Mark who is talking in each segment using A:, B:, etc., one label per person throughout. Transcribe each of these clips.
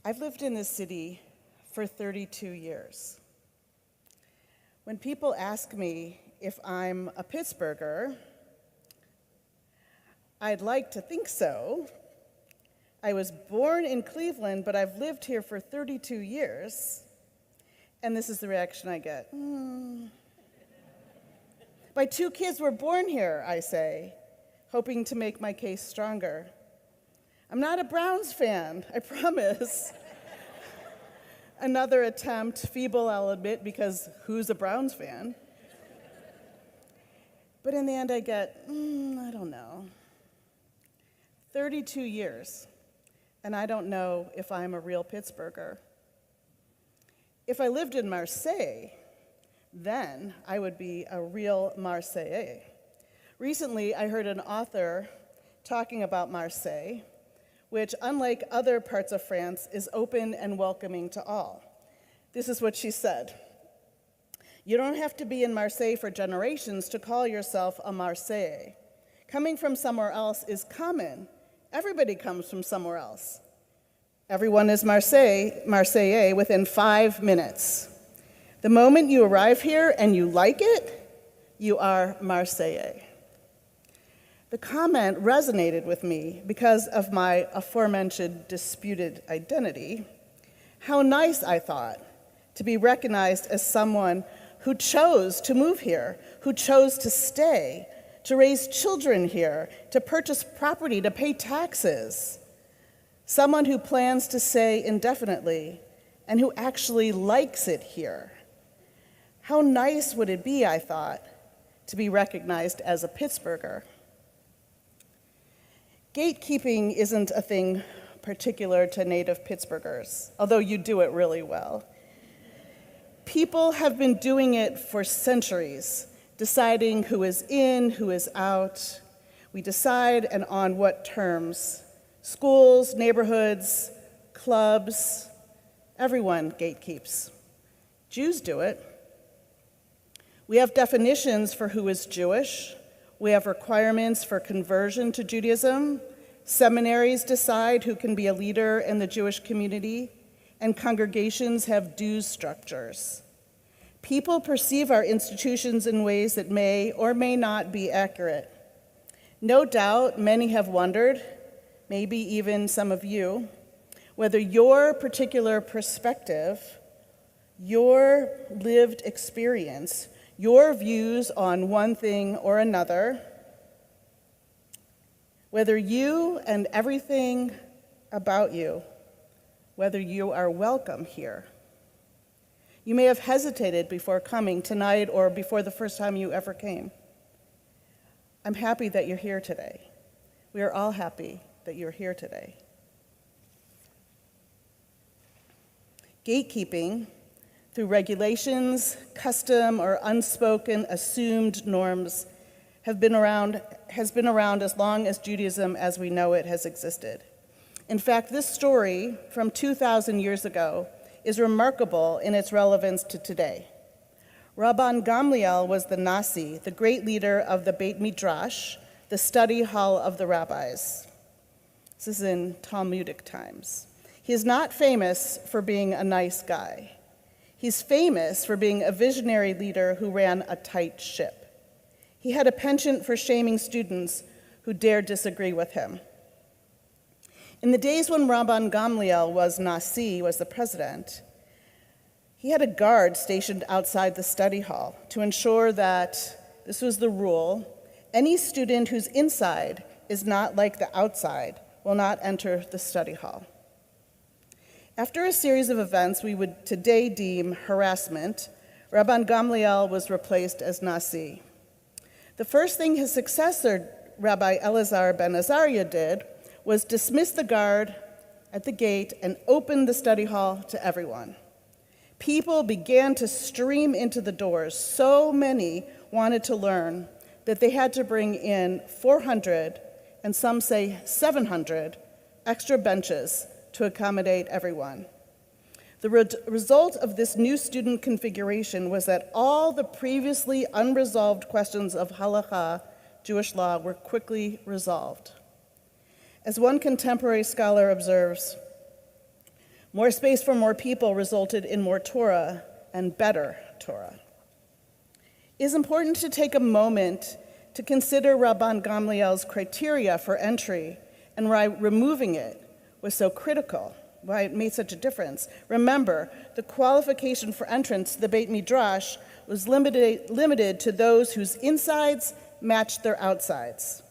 A: I've lived in this city for 32 years. When people ask me if I'm a Pittsburgher, I'd like to think so. I was born in Cleveland, but I've lived here for 32 years. And this is the reaction I get. My 2 kids were born here, I say, hoping to make my case stronger. I'm not a Browns fan, I promise. Another attempt, feeble I'll admit, because who's a Browns fan? But in the end I get, I don't know. 32 years, and I don't know if I'm a real Pittsburgher. If I lived in Marseille, then I would be a real Marseillais. Recently, I heard an author talking about Marseille, which, unlike other parts of France, is open and welcoming to all. This is what she said. You don't have to be in Marseille for generations to call yourself a Marseillais. Coming from somewhere else is common. Everybody comes from somewhere else. Everyone is Marseillais within 5 minutes. The moment you arrive here and you like it, you are Marseillais. The comment resonated with me because of my aforementioned disputed identity. How nice, I thought, to be recognized as someone who chose to move here, who chose to stay, to raise children here, to purchase property, to pay taxes. Someone who plans to stay indefinitely and who actually likes it here. How nice would it be, I thought, to be recognized as a Pittsburgher. Gatekeeping isn't a thing particular to native Pittsburghers, although you do it really well. People have been doing it for centuries, deciding who is in, who is out. We decide and on what terms. Schools, neighborhoods, clubs, everyone gatekeeps. Jews do it. We have definitions for who is Jewish. We have requirements for conversion to Judaism. Seminaries decide who can be a leader in the Jewish community, and congregations have dues structures. People perceive our institutions in ways that may or may not be accurate. No doubt, many have wondered, maybe even some of you, whether your particular perspective, your lived experience, your views on one thing or another, whether you and everything about you, whether you are welcome here. You may have hesitated before coming tonight or before the first time you ever came. I'm happy that you're here today. We are all happy that you're here today. Gatekeeping, through regulations, custom, or unspoken assumed norms, has been around as long as Judaism as we know it has existed. In fact, this story from 2,000 years ago is remarkable in its relevance to today. Rabban Gamliel was the Nasi, the great leader of the Beit Midrash, the study hall of the rabbis. This is in Talmudic times. He is not famous for being a nice guy. He's famous for being a visionary leader who ran a tight ship. He had a penchant for shaming students who dared disagree with him. In the days when Rabban Gamliel was Nasi, was the president, he had a guard stationed outside the study hall to ensure that, this was the rule, any student whose inside is not like the outside will not enter the study hall. After a series of events we would today deem harassment, Rabban Gamliel was replaced as Nasi. The first thing his successor, Rabbi Elazar ben Azariah, did was dismiss the guard at the gate and open the study hall to everyone. People began to stream into the doors. So many wanted to learn that they had to bring in 400, and some say 700, extra benches to accommodate everyone. The result of this new student configuration was that all the previously unresolved questions of halakha, Jewish law, were quickly resolved. As one contemporary scholar observes, More space for more people resulted in more Torah and better Torah. It is important to take a moment to consider Rabban Gamliel's criteria for entry and why removing it was so critical, why it made such a difference. Remember, the qualification for entrance to the Beit Midrash was limited to those whose insides matched their outsides.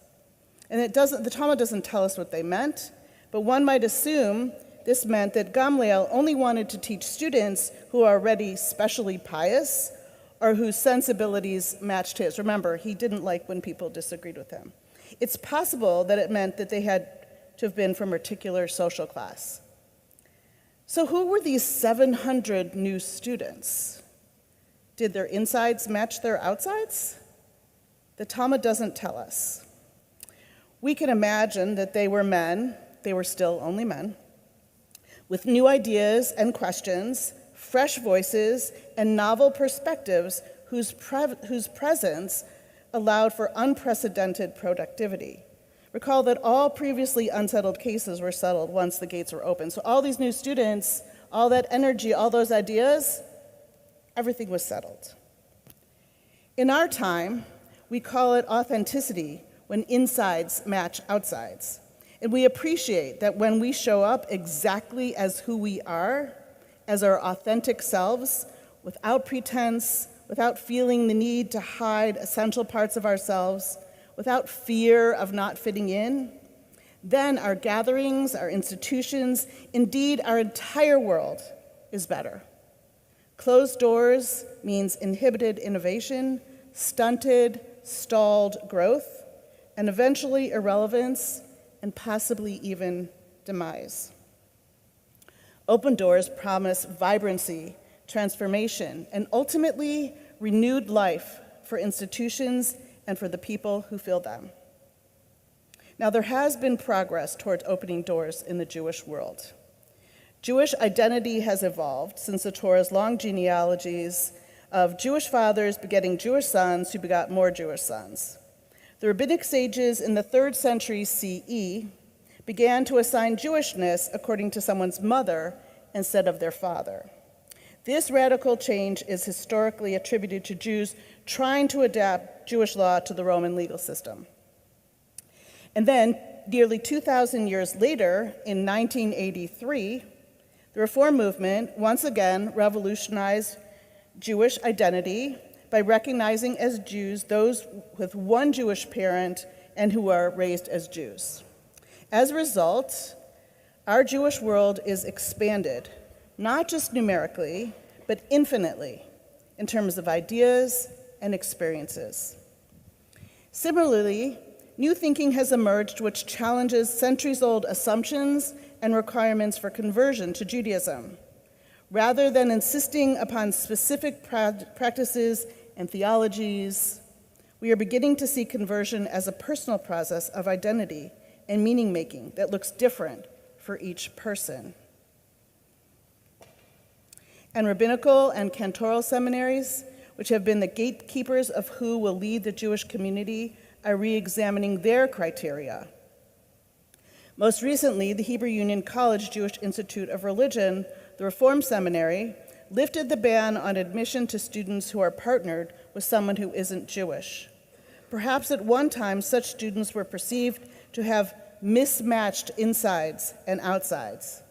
A: And the Talmud doesn't tell us what they meant, but one might assume this meant that Gamliel only wanted to teach students who are already specially pious or whose sensibilities matched his. Remember, he didn't like when people disagreed with him. It's possible that it meant that they had to have been from a particular social class. So who were these 700 new students? Did their insides match their outsides? The Talmud doesn't tell us. We can imagine that they were men, they were still only men, with new ideas and questions, fresh voices, and novel perspectives whose presence allowed for unprecedented productivity. Recall that all previously unsettled cases were settled once the gates were open. So all these new students, all that energy, all those ideas, everything was settled. In our time, we call it authenticity when insides match outsides. And we appreciate that when we show up exactly as who we are, as our authentic selves, without pretense, without feeling the need to hide essential parts of ourselves, without fear of not fitting in, then our gatherings, our institutions, indeed our entire world is better. Closed doors means inhibited innovation, stunted, stalled growth, and eventually irrelevance, and possibly even demise. Open doors promise vibrancy, transformation, and ultimately renewed life for institutions and for the people who fill them. Now, there has been progress towards opening doors in the Jewish world. Jewish identity has evolved since the Torah's long genealogies of Jewish fathers begetting Jewish sons who begot more Jewish sons. The rabbinic sages in the 3rd century CE began to assign Jewishness according to someone's mother instead of their father. This radical change is historically attributed to Jews trying to adapt Jewish law to the Roman legal system. And then, nearly 2,000 years later, in 1983, the Reform movement once again revolutionized Jewish identity by recognizing as Jews those with one Jewish parent and who are raised as Jews. As a result, our Jewish world is expanded, not just numerically, but infinitely, in terms of ideas and experiences. Similarly, new thinking has emerged which challenges centuries-old assumptions and requirements for conversion to Judaism. Rather than insisting upon specific practices and theologies, we are beginning to see conversion as a personal process of identity and meaning-making that looks different for each person. And rabbinical and cantoral seminaries, which have been the gatekeepers of who will lead the Jewish community, are re-examining their criteria. Most recently, the Hebrew Union College Jewish Institute of Religion, the Reform Seminary, lifted the ban on admission to students who are partnered with someone who isn't Jewish. Perhaps at one time, such students were perceived to have mismatched insides and outsides.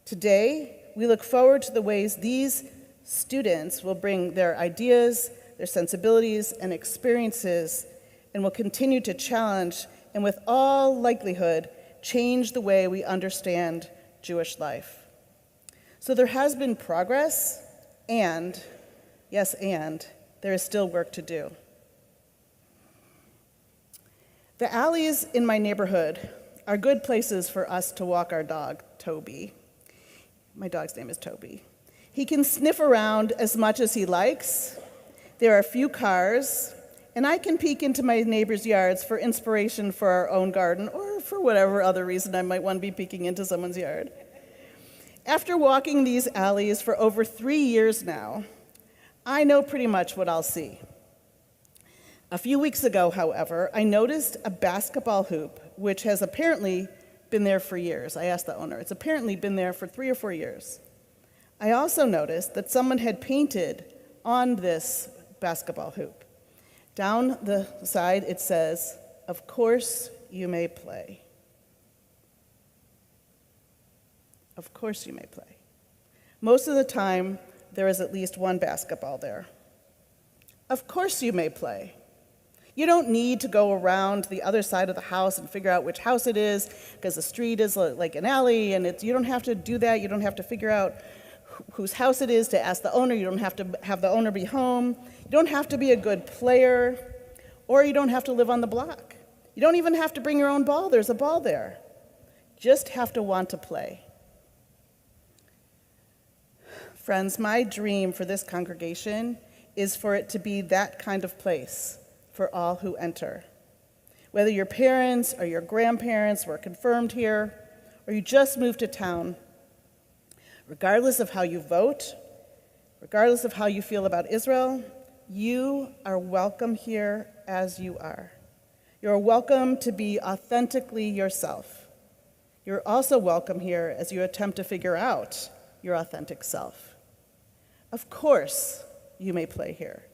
A: Today, we look forward to the ways these students will bring their ideas, their sensibilities, and experiences, and will continue to challenge and, with all likelihood, change the way we understand Jewish life. So there has been progress, and, yes, and, there is still work to do. The alleys in my neighborhood are good places for us to walk our dog, Toby. My dog's name is Toby. He can sniff around as much as he likes. There are few cars, and I can peek into my neighbors' yards for inspiration for our own garden or for whatever other reason I might want to be peeking into someone's yard. After walking these alleys for over 3 years now, I know pretty much what I'll see. A few weeks ago, however, I noticed a basketball hoop, which has apparently been there for years. I asked the owner. It's apparently been there for 3 or 4 years. I also noticed that someone had painted on this basketball hoop. Down the side, it says, "Of course you may play." Of course you may play. Most of the time, there is at least one basketball there. Of course you may play. You don't need to go around the other side of the house and figure out which house it is, because the street is like an alley, and you don't have to do that. You don't have to figure out whose house it is to ask the owner. You don't have to have the owner be home. You don't have to be a good player, or you don't have to live on the block. You don't even have to bring your own ball. There's a ball there. Just have to want to play. Friends, my dream for this congregation is for it to be that kind of place for all who enter. Whether your parents or your grandparents were confirmed here, or you just moved to town, regardless of how you vote, regardless of how you feel about Israel, you are welcome here as you are. You're welcome to be authentically yourself. You're also welcome here as you attempt to figure out your authentic self. Of course, you may play here.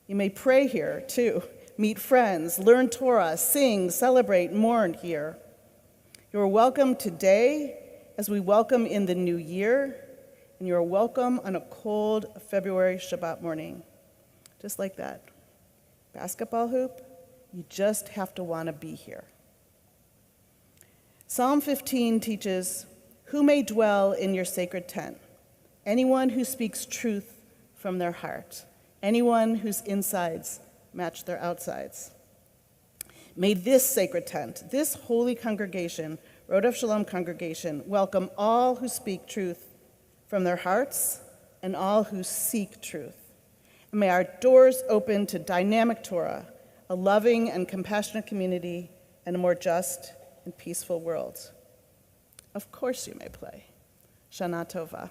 A: You may pray here, too. Meet friends, learn Torah, sing, celebrate, mourn here. You are welcome today as we welcome in the new year, and you are welcome on a cold February Shabbat morning. Just like that. Basketball hoop, you just have to want to be here. Psalm 15 teaches, "Who may dwell in your sacred tent? Anyone who speaks truth from their heart, anyone whose insides match their outsides." May this sacred tent, this holy congregation, Rodef Shalom congregation, welcome all who speak truth from their hearts and all who seek truth. And may our doors open to dynamic Torah, a loving and compassionate community, and a more just and peaceful world. Of course you may play. Shana Tova.